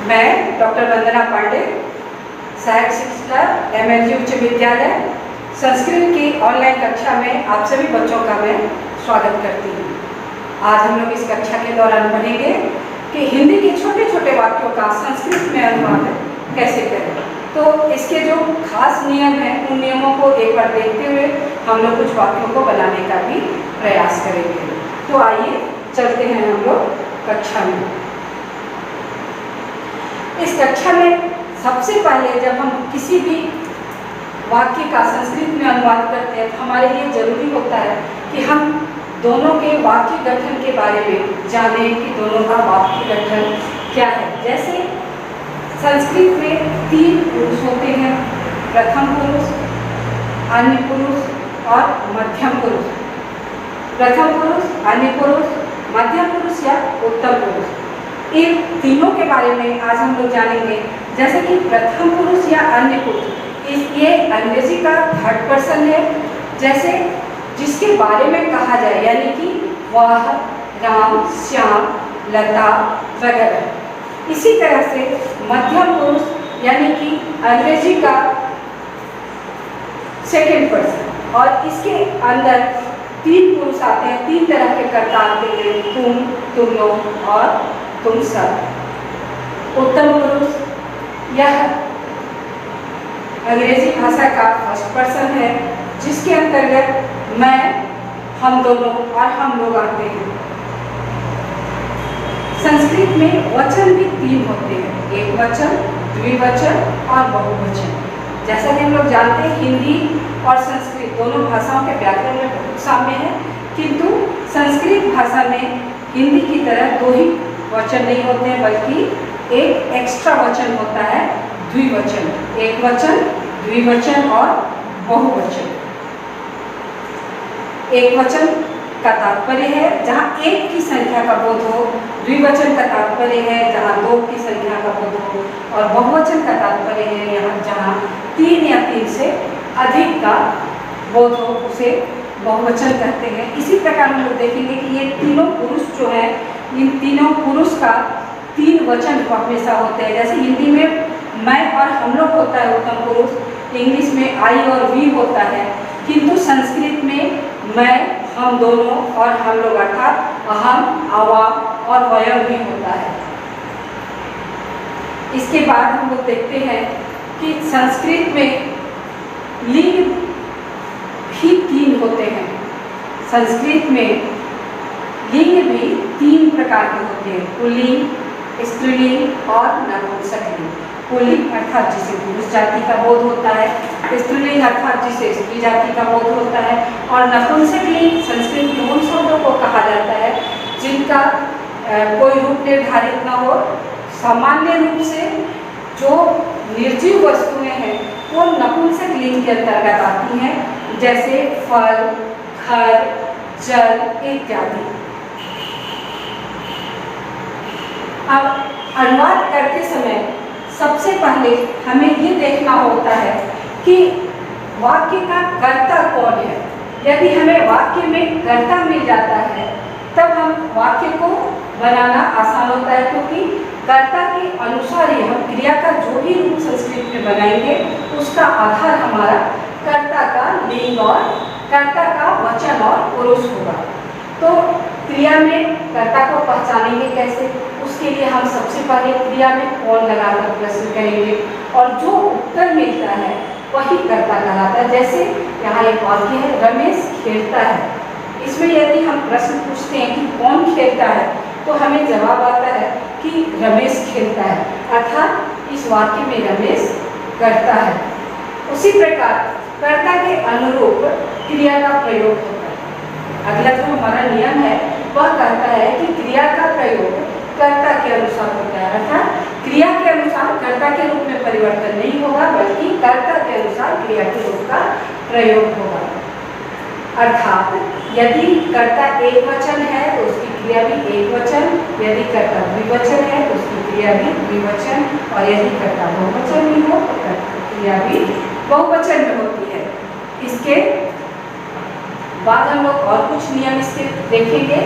मैं डॉक्टर वंदना पांडे, सहायक शिक्षिका MLG उच्च विद्यालय संस्कृत की ऑनलाइन कक्षा में आप सभी बच्चों का मैं स्वागत करती हूँ। आज हम लोग इस कक्षा के दौरान पढ़ेंगे कि हिंदी के छोटे छोटे वाक्यों का संस्कृत में अनुवाद कैसे करें। तो इसके जो खास नियम हैं उन नियमों को एक बार देखते हुए हम लोग कुछ वाक्यों को बनाने का भी प्रयास करेंगे। तो आइए चलते हैं हम लोग कक्षा में। इस कक्षा में सबसे पहले जब हम किसी भी वाक्य का संस्कृत में अनुवाद करते हैं तो हमारे लिए जरूरी होता है कि हम दोनों के वाक्य गठन के बारे में जानें कि दोनों का वाक्य गठन क्या है। जैसे संस्कृत में 3 पुरुष होते हैं, प्रथम पुरुष, अन्य पुरुष और मध्यम पुरुष। प्रथम पुरुष, अन्य पुरुष, मध्यम पुरुष या उत्तम पुरुष, इन तीनों के बारे में आज हम लोग जानेंगे। जैसे कि प्रथम पुरुष या अन्य पुरुष, ये अंग्रेजी का थर्ड पर्सन है, जैसे जिसके बारे में कहा जाए, यानी कि वह, राम, श्याम, लता वगैरह। इसी तरह से मध्यम पुरुष यानी कि अंग्रेजी का सेकेंड पर्सन, और इसके अंदर 3 पुरुष आते हैं, 3 तरह के कर्ता आते हैं, तुम, तुम लोग और तुम सब। उत्तम पुरुष यह अंग्रेजी भाषा का फर्स्ट पर्सन है, जिसके अंतर्गत मैं, हम दोनों और हम लोग आते हैं। संस्कृत में वचन भी 3 होते हैं, एक वचन, द्विवचन और बहुवचन। जैसा कि हम लोग जानते हैं हिंदी और संस्कृत दोनों भाषाओं के व्याकरण में बहुत साम्य है, किंतु संस्कृत भाषा में हिंदी की तरह 2 ही वचन नहीं होते हैं, बल्कि एक एक्स्ट्रा वचन होता है, द्विवचन। एक वचन, द्विवचन और बहुवचन। एक वचन का तात्पर्य है जहाँ 1 की संख्या का बोध हो, द्विवचन का तात्पर्य है जहाँ 2 की संख्या का बोध हो, और बहुवचन का तात्पर्य है यहाँ जहाँ 3 या 3 से अधिक का बोध हो, उसे बहुवचन कहते हैं। इसी प्रकार हम लोग देखेंगे कि ये तीनों पुरुष जो है, इन तीनों पुरुष का 3 वचन हमेशा होते हैं। जैसे हिंदी में मैं और हम लोग होता है उत्तम पुरुष, इंग्लिश में आई और वी होता है, किंतु संस्कृत में मैं, हम दोनों और हम लोग अर्थात अहम, आवाम और वयम भी होता है। इसके बाद हम लोग देखते हैं कि संस्कृत में लिंग भी 3 होते हैं। संस्कृत में लिंग भी 3 प्रकार के होते हैं, पुल्लिंग, स्त्रीलिंग और नपुंसकलिंग। पुल्लिंग अर्थात जिसे पुरुष जाति का बोध होता है, स्त्रीलिंग अर्थात जिसे स्त्री जाति का बोध होता है, और नपुंसकलिंग संस्कृत में उन शब्दों को कहा जाता है जिनका कोई रूप निर्धारित न हो। सामान्य रूप से जो निर्जीव वस्तुएं हैं वो नपुंसकलिंग के अंतर्गत आती हैं, जैसे फल, घर, जल इत्यादि। अब अनुवाद करते समय सबसे पहले हमें ये देखना होता है कि वाक्य का कर्ता कौन है। यदि हमें वाक्य में कर्ता मिल जाता है तब हम वाक्य को बनाना आसान होता है, क्योंकि कर्ता के अनुसार ही हम क्रिया का जो भी रूप संस्कृत में बनाएंगे उसका आधार हमारा कर्ता का लिंग और कर्ता का वचन और पुरुष होगा। तो क्रिया में कर्ता को पहचानेंगे कैसे, उसके लिए हम सबसे पहले क्रिया में कौन लगाकर प्रश्न करेंगे, और जो उत्तर मिलता है वही कर्ता कहलाता है। जैसे यहाँ एक वाक्य है, रमेश खेलता है। इसमें यदि हम प्रश्न पूछते हैं कि कौन खेलता है, तो हमें जवाब आता है कि रमेश खेलता है, अर्थात इस वाक्य में रमेश करता है। उसी प्रकार कर्ता के अनुरूप क्रिया का प्रयोग होता है। अगला जो हमारा नियम है वह कहता है कि क्रिया का प्रयोग कर्ता के अनुसार होता है, अर्थात क्रिया के अनुसार कर्ता के रूप में परिवर्तन नहीं होगा, बल्कि कर्ता के अनुसार क्रिया के रूप का प्रयोग होगा। अर्थात यदि कर्ता एक वचन है तो उसकी क्रिया भी एक वचन, यदि कर्ता द्विवचन है तो उसकी क्रिया भी द्विवचन, और यदि कर्ता बहुवचन भी हो तो क्रिया भी बहुवचन में होती है। इसके बाद हम लोग और कुछ नियम इसके देखेंगे।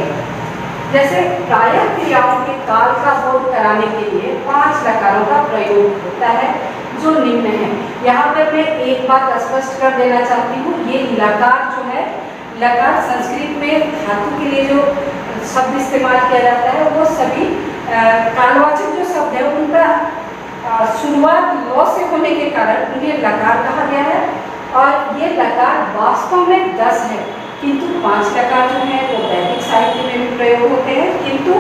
जैसे प्रायः क्रियाओं के काल का बोध कराने के लिए 5 लकार प्रयोग होता है जो निम्न है। यहाँ पर मैं एक बात स्पष्ट कर देना चाहती हूँ, ये लकार जो है, लकार संस्कृत में धातु के लिए जो शब्द इस्तेमाल किया जाता है वो सभी कालवाचक जो शब्द है उनका शुरुआत लौ से होने के कारण उन्हें लकार कहा गया है। और ये लकार वास्तव में 10 है, किंतु 5 लकार जो है वो वैदिक साहित्य में भी प्रयोग होते हैं, किंतु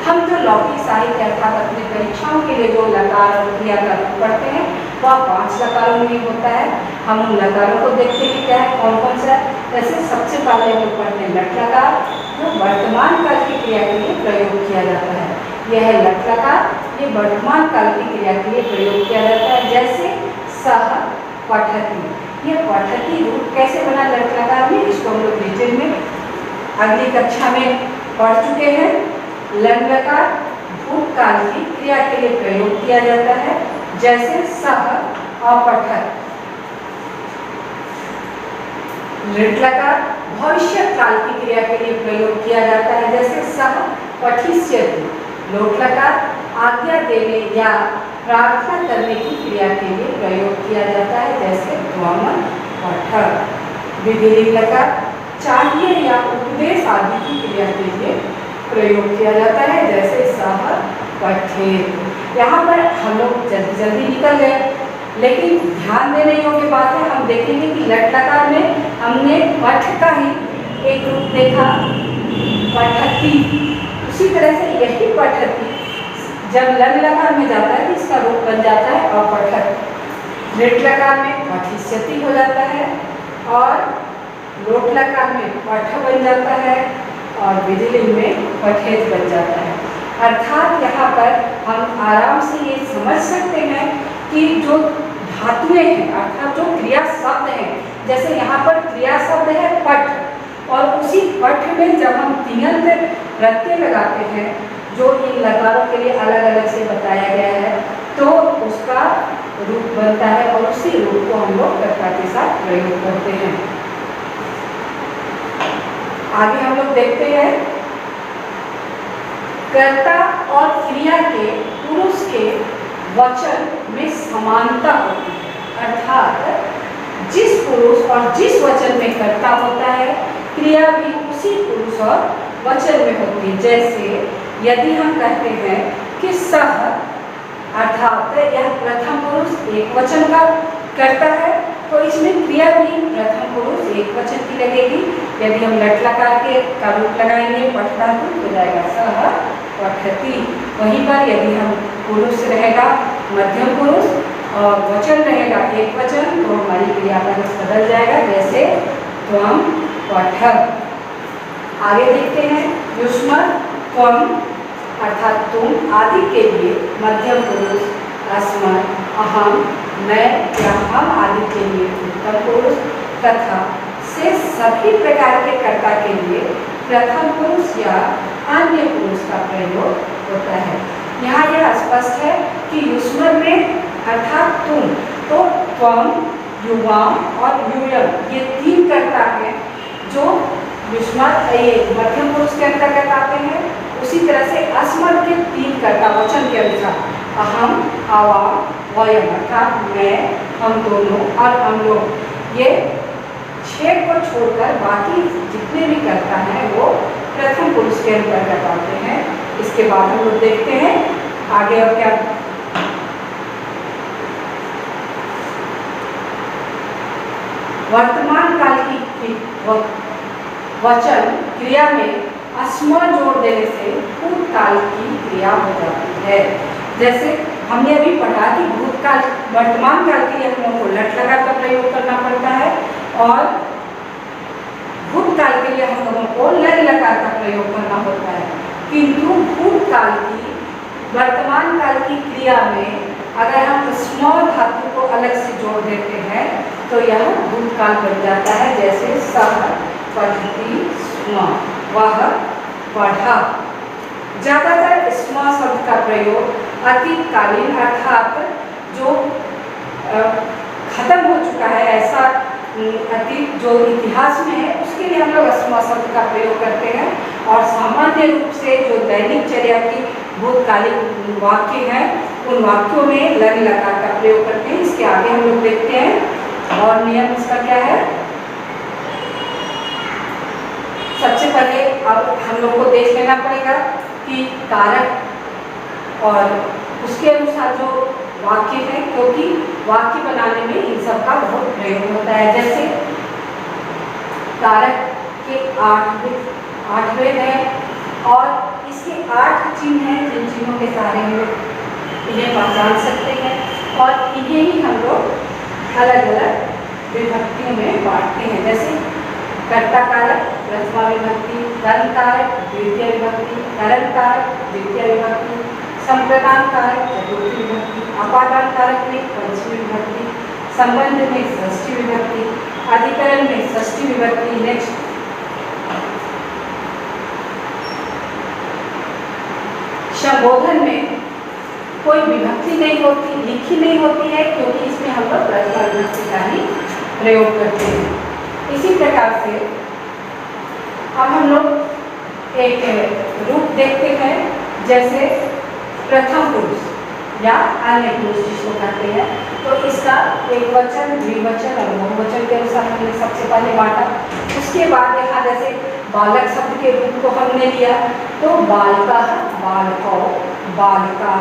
हम जो लौकिक साहित्य अर्थात अपनी परीक्षाओं के लिए जो लकार और क्रिया का पढ़ते हैं वह 5 लकारों में ही होता है। हम उन लकारों को देखते हैं क्या है, कौन कौन सा। जैसे सबसे पहले हम पढ़ते हैं लट लकार, जो वर्तमान काल की क्रिया के लिए प्रयोग किया जाता है। यह है लट लकार, ये वर्तमान काल की क्रिया के लिए प्रयोग किया जाता है। जैसे सह पठति, ये पठति रूप कैसे बना लट लकार में, इसको हम लोग डिटेल में अगली कक्षा में पढ़ चुके हैं। लट लकार भूतकाल की क्रिया के लिए प्रयोग किया जाता है, जैसे सह अपठत। लृट लकार भविष्य काल की क्रिया के लिए प्रयोग किया जाता है, जैसे सह पठिष्यति। लोट लकार आज्ञा देने या प्रार्थना करने की क्रिया के लिए प्रयोग किया जाता है, जैसे त्वम पठ। विधिलिंग लकार चाहिए या उपदेश आदि की क्रिया के लिए प्रयोग किया जाता है, जैसे सह पठेत। यहाँ पर हम लोग जल्दी जल्दी निकल गए, लेकिन ध्यान देने योग्य बात है, हम देखेंगे कि लट लकार में हमने पठ का ही एक रूप देखा, पठति। उसी तरह से यही पठति जब लट लकार में जाता है तो इसका रूप बन जाता है अपठत। लृट लकार में पठिष्यति हो जाता है और लोट लकार में पठ बन जाता है और विधिलिंग में पठेत बन जाता है। अर्थात यहाँ पर हम आराम से ये समझ सकते हैं कि जो धातुएं हैं अर्थात जो क्रिया शब्द हैं, जैसे यहाँ पर क्रिया शब्द है पठ, और उसी पठ में जब हम तिङन्त प्रत्यय लगाते हैं जो इन लकारों के लिए अलग अलग से बताया गया है, तो उसका रूप बनता है और उसी रूप को हम लोग कर्ता के साथ प्रयोग करते हैं। आगे हम लोग देखते हैं कर्ता और क्रिया के पुरुष के वचन में समानता होती है, अर्थात जिस पुरुष और जिस वचन में कर्ता होता है क्रिया भी उसी पुरुष और वचन में होती है। जैसे यदि हम कहते हैं कि सह, अर्थात यह प्रथम पुरुष एक वचन का कर्ता है, तो इसमें क्रिया भी प्रथम पुरुष एक वचन की लगेगी। यदि हम लट लकार के का रूप लगाएंगे पठ धातु हो जाएगा सह पठति। वहीं पर यदि हम पुरुष रहेगा मध्यम पुरुष और वचन रहेगा एक वचन, तो हमारी क्रिया का रस बदल जाएगा, जैसे त्वम पठ। आगे देखते हैं युष्मत् त्वम अर्थात तुम आदि के लिए मध्यम पुरुष अस्मत्, अहम मैं या हम आदि के लिए उत्तम पुरुष तथा से सभी प्रकार के कर्ता के लिए प्रथम पुरुष या अन्य पुरुष का प्रयोग होता है। यहाँ यह स्पष्ट है कि युष्मत् में अर्थात तुम, तो त्वम, युवाम और यूयम ये 3 कर्ता हैं जो युष्मत् ये मध्यम पुरुष के अंतर्गत आते हैं। उसी तरह से अस्मत् के 3 कर्ता वचन के अनुसार अहम, आवाम, वयम अर्थात मैं, हम दोनों और हम लोग, ये 6 को छोड़कर बाकी जितने भी कर्ता हैं वो प्रथम पुरुष के अंतर्गत आते हैं। इसके बाद हम लोग देखते हैं आगे और क्या। वर्तमान काल की वचन क्रिया में अस्म जोड़ देने से भूतकाल की क्रिया हो जाती है। जैसे हमने अभी पढ़ा कि भूतकाल वर्तमान काल के लिए हम लोगों को लट लकार का प्रयोग करना पड़ता है और भूतकाल के लिए हम लोगों को लट लकार का प्रयोग करना होता है। किंतु भूतकाल की वर्तमान काल की क्रिया में अगर हम स्म धातु को अलग से जोड़ देते हैं तो यह भूतकाल बन जाता है, जैसे सह पठति स्म, वह पढ़ा। ज़्यादातर स्म शब्द का प्रयोग अतीतकालीन अर्थात जो खत्म हो चुका है ऐसा अतीत जो इतिहास में है उसके लिए हम लोग स्म शब्द का प्रयोग करते हैं। और सामान्य रूप से जो दैनिक चर्या की भूतकालिक वाक्य हैं, उन वाक्यों में लग लकार का प्रयोग करते हैं। इसके आगे हम लोग देखते हैं और नियम इसका क्या है। सबसे पहले अब हम लोग को देख लेना पड़ेगा कि कारक और उसके अनुसार जो वाक्य है, क्योंकि वाक्य बनाने में इन सब का बहुत प्रयोग होता है। जैसे कारक के 8 भेद हैं और इसके 8 चिन्ह हैं, जिन चिन्हों के सहारे हम लोग इन्हें पहचान सकते हैं और इन्हें ही हम लोग अलग अलग विभक्तियों में बांटते हैं। जैसे कर्ता कारक प्रथमा विभक्ति, कर्म कारक द्वितीय विभक्ति, करण कारक द्वितीय विभक्ति, संप्रदान कारक चतुर्थी विभक्ति, अपादान कारक में पंचमी विभक्ति, संबंध में षष्ठी विभक्ति, अधिकरण में षष्ठी विभक्ति। नेक्स्ट संबोधन में कोई विभक्ति नहीं होती, लिखी नहीं होती है, क्योंकि इसमें हम लोग प्रथमा विभक्ति का ही प्रयोग करते हैं। इसी प्रकार से अब हम लोग एक रूप देखते हैं, जैसे प्रथम पुरुष या अन्य पुरुष जिसको कहते हैं। तो इसका एक वचन, द्विवचन और बहुवचन के अनुसार हमने सबसे पहले बांटा। उसके बाद यहाँ जैसे बालक शब्द के रूप को हमने लिया, तो बालिका, बालकों, बालिका।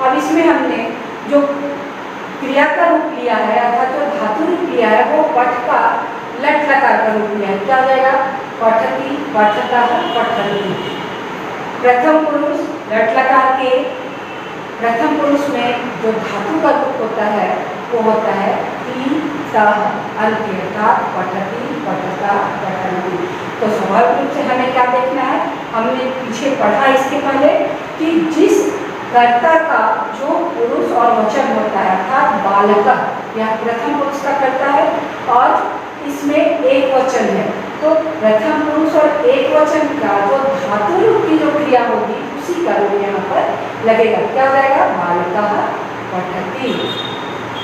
अब इसमें हमने जो क्रिया का रूप लिया है अर्थात जो धातु रूप लिया है, वो पठ का लट लकार का रूप लिया है। क्या हो जाएगा? पठती, पठतः, पठन्ति। प्रथम पुरुष लट लकार के प्रथम पुरुष में जो धातु का रूप होता है वो होता है ती, तः, अन्त्य अर्थात पठती, पठतः, पठन्ति। तो स्वाभाविक रूप से हमें क्या देखना है, हमने पीछे पढ़ा इसके पहले कि जिस कर्ता का जो पुरुष और वचन होता है अर्थात बालक, यह प्रथम पुरुष का कर्ता है और इसमें एक वचन है, तो प्रथम पुरुष और एक वचन का जो धातु रूप की जो क्रिया होगी उसी का रूप यहाँ पर लगेगा। क्या हो जाएगा? बालिका पठती।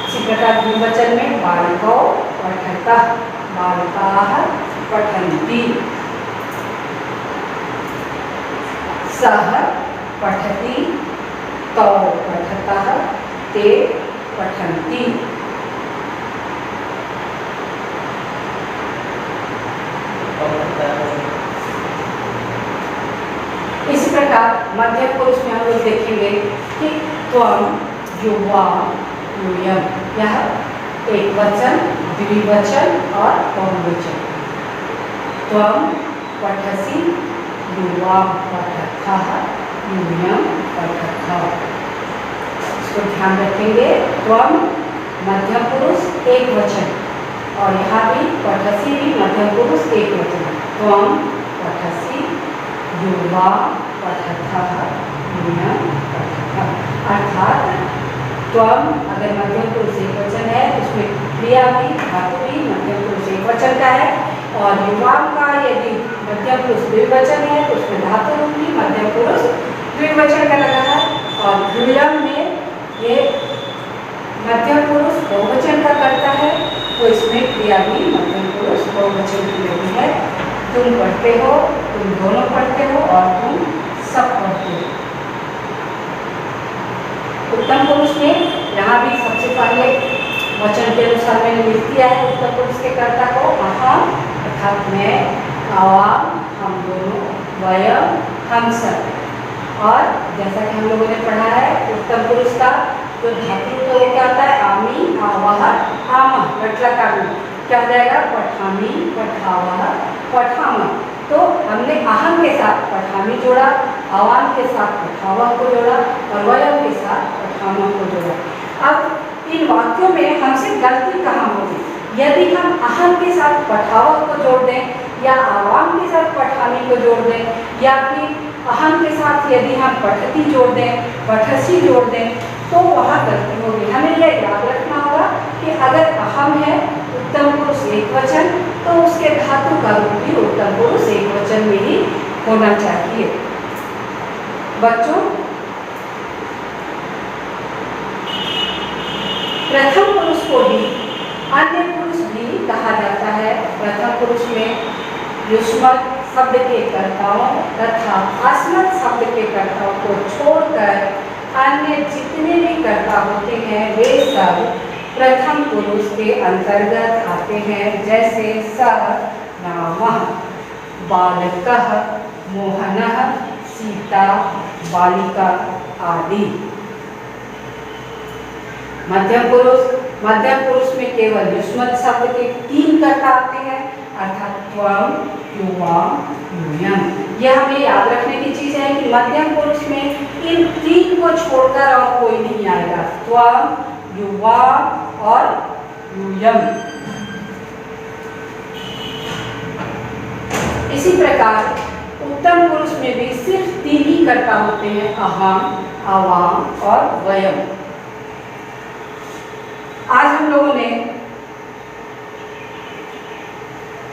इसी प्रकार द्विवचन में बालिकौ पठतः, बालिकाः पठन्ति। सः पठति, तौ पठतः, ते पठन्ति। इसी प्रकार मध्य पुरुष में हम लोग देखेंगे कि त्वम, युवाम, यूयम, यह एक वचन, द्विवचन और बहुवचन। त्वम पठसि, युवाम पठतः, यूयम पठतः। इसको ध्यान रखेंगे। त्वम मध्य पुरुष एक वचन और यहाँ भी पठसि भी मध्य पुरुष एक वचन। त्वम पठसि, युवा पठतः, यूयम पठतः। अर्थात त्वम अगर मध्यम पुरुष एक वचन है उसमें क्रिया भी, धातु भी मध्यम पुरुष एक वचन का है, और युवाम का यदि मध्यम पुरुष द्विवचन है तो उसमें धातु रूप भी मध्यम पुरुष द्विवचन का लगा है। और यूयम में ये मध्यम पुरुष बहुवचन का करता है, तो इसमें क्रिया भी मध्यम पुरुष बहुवचन की लगी है। तुम पढ़ते हो, तुम दोनों पढ़ते हो और तुम सब पढ़ते हो। उत्तम पुरुष में यहाँ भी सबसे पहले वचन के अनुसार मैंने लिख दिया है उत्तम पुरुष के कर्ता को। अहम अर्थात मैं, आवाम हम दोनों, वयम हम सब। और जैसा कि हम लोगों ने पढ़ा है उत्तम पुरुष का जो धातु तो वो क्या होता है? आमी, आवह, आमः। लट्लकार में क्या हो जाएगा? पठामी, पठावह, पठामः। तो हमने अहम के साथ पठामी जोड़ा, आवाम के साथ पठावह को जोड़ा और वयम के साथ पठामः को जोड़ा। अब इन वाक्यों में हमसे गलती कहाँ होगी? यदि हम अहम के साथ पठावह को जोड़ दें या आवाम के साथ पठामी को जोड़ दें, या फिर अहम के साथ यदि हम पठती जोड़ दें, पठसी जोड़ दें, तो वहाँ गलती होगी। हमें यह याद रखना होगा कि अगर अहम है उत्तम पुरुष एक वचन, तो उसके धातु का रूप भी उत्तम पुरुष एक वचन में ही होना चाहिए। बच्चों, प्रथम पुरुष को ही अन्य पुरुष भी कहा जाता है। प्रथम पुरुष में युष्मत्, शब्द के कर्ताओं तथा अस्मत् शब्द के कर्ताओं को छोड़कर अन्य जितने भी कर्ता होते हैं वे सब प्रथम पुरुष के अंतर्गत आते हैं। जैसे सः रामः, बालकः, मोहनः, सीता, बालिका आदि। मध्यम पुरुष में केवल युष्मत् शब्द के 3 कर्ता आते हैं, अर्थात त्वम, युवाम, यूयम। यह हमें याद रखने की चीज है कि मध्यम पुरुष में इन 3 को छोड़कर और कोई नहीं आएगा, त्वम, युवा और यूयम। इसी प्रकार उत्तम पुरुष में भी सिर्फ 3 ही कर्ता होते हैं, अहम, आवाम और वयम। आज हम लोगों ने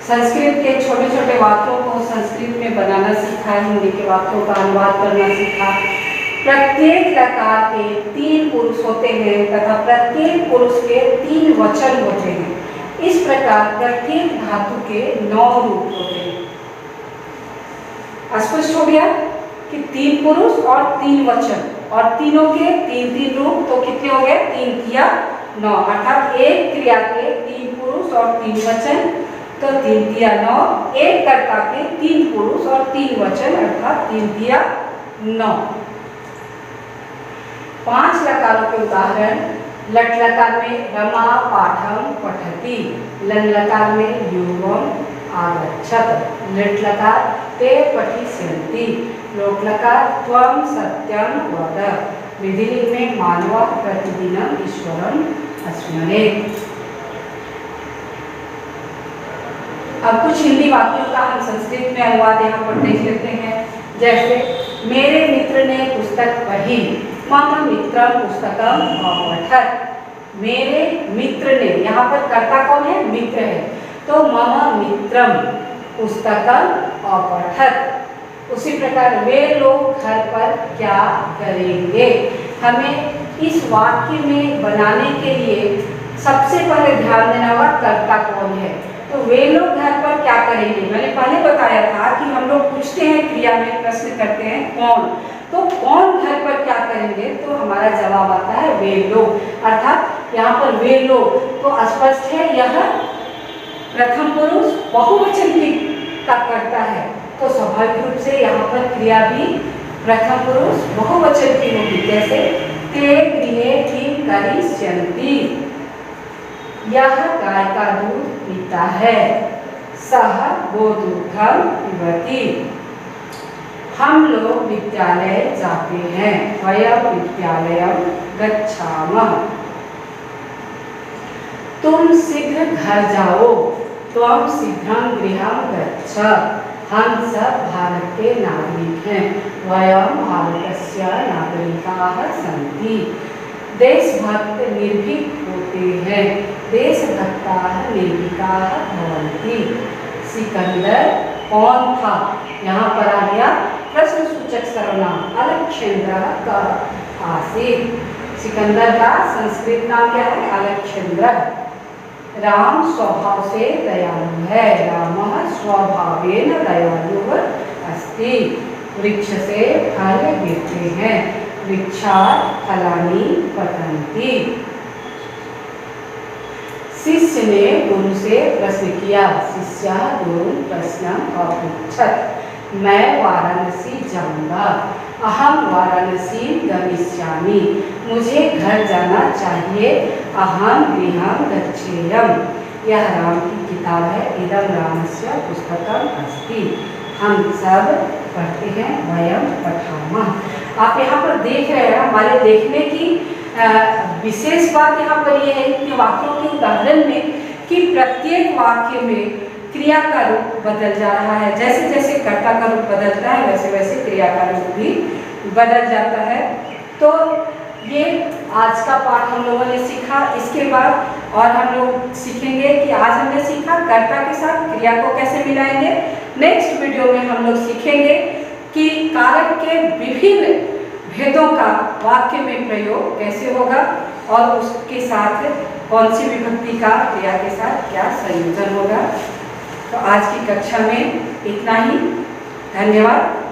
संस्कृत के छोटे छोटे वाक्यों को संस्कृत में बनाना सीखा, हिंदी के वाक्यों का अनुवाद करना सीखा। प्रत्येक लकार के 3 पुरुष होते हैं तथा प्रत्येक पुरुष के 3 वचन होते हैं। इस प्रकार प्रत्येक धातु के 9 रूप होते हैं। स्पष्ट हो गया कि 3 पुरुष और 3 वचन और तीनों के 3 रूप, तो कितने हो गए? 3 तिया 9, अर्थात एक क्रिया के 3 पुरुष और 3 वचन, तो 3 तिया 9। एक कर्ता के 3 पुरुष और 3 वचन, अर्थात 3 तिया 9। 5 लकारों के उदाहरण, लट लकार में रमा पाठम पठति, लन लकार में युवम आगच्छत, लिट लकार ते पठिष्यन्ति, लोट लकार त्वं सत्यं वद, विधिलिंग में मानव प्रतिदिनम ईश्वरम स्मरे। अब कुछ हिंदी वाक्यों का हम संस्कृत में अनुवाद यहाँ पर देख लेते हैं। जैसे मेरे मित्र ने पुस्तक पढ़ी, मम मित्रम पुस्तकम अपठत्। मेरे मित्र ने, यहाँ पर कर्ता कौन है? मित्र है, तो मम मित्रम पुस्तकम अपठत्। उसी प्रकार वे लोग घर पर क्या करेंगे। हमें इस वाक्य में बनाने के लिए सबसे पहले ध्यान देना होगा कर्ता कौन है। तो वे लोग घर पर क्या करेंगे, मैंने पहले बताया था कि हम लोग पूछते हैं क्रिया में, प्रश्न करते हैं कौन, तो कौन घर पर क्या करेंगे, तो हमारा जवाब आता है वे लोग। अर्थात यहाँ पर वे लोग तो स्पष्ट है, यह प्रथम पुरुष बहुवचन की का करता है, तो स्वाभाविक रूप से यहाँ पर क्रिया भी प्रथम पुरुष बहुवचन की होगी। जैसे ते गृहे किं करिष्यन्ति, यह गाय का दूध पीता है, सह गोदूधम पिबति, हम लोग विद्यालय जाते हैं, वयं विद्यालयं गच्छामः, तुम शीघ्र घर जाओ, त्वं शीघ्रं गृहं गच्छ, हम सब भारत के नागरिक हैं, वयं भारतस्य नागरिकाः सन्ति, देशभक्त निर्भीक होते हैं, देशभक्ताः निर्भीकाः भवन्ति। सिकंदर कौन था, यहाँ पर आ गया प्रश्नसूचक सर्वनाम, अलक्षेन्द्रः का आसीत्। सिकंदर का संस्कृत नाम क्या है? अलक्षेन्द्रः। राम स्वभाव से दयालु है, रामः स्वभावेन दयालुः अस्ति। वृक्ष से फल गिरते हैं, वृक्षात् फलानि पतन्ति। शिष्य ने गुरु से प्रश्न किया, शिष्यः गुरुं प्रश्नम् अपृच्छत्, मैं वाराणसी जाऊंगा, अहम वाराणसी गमिष्यामि, मुझे घर जाना चाहिए, अहम गृहं गच्छेयम्। यह राम की किताब है, इदं रामस्य पुस्तकम् अस्ति, हम सब पढ़ते हैं, वयं पठामः। आप यहाँ पर देख रहे हैं, हमारे देखने की विशेष बात यहाँ पर यह है कि वाक्यों के उदाहरण में कि प्रत्येक वाक्य में क्रिया का रूप बदल जा रहा है। जैसे जैसे कर्ता का रूप बदलता है वैसे वैसे क्रिया का रूप भी बदल जाता है। तो ये आज का पाठ हम लोगों ने सीखा। इसके बाद और हम लोग सीखेंगे कि आज हमने सीखा कर्ता के साथ क्रिया को कैसे मिलाएंगे। नेक्स्ट वीडियो में हम लोग सीखेंगे कि कारक के विभिन्न भेदों का वाक्य में प्रयोग कैसे होगा और उसके साथ कौन सी विभक्ति का क्रिया के साथ क्या संयोजन होगा। तो आज की कक्षा में इतना ही। धन्यवाद।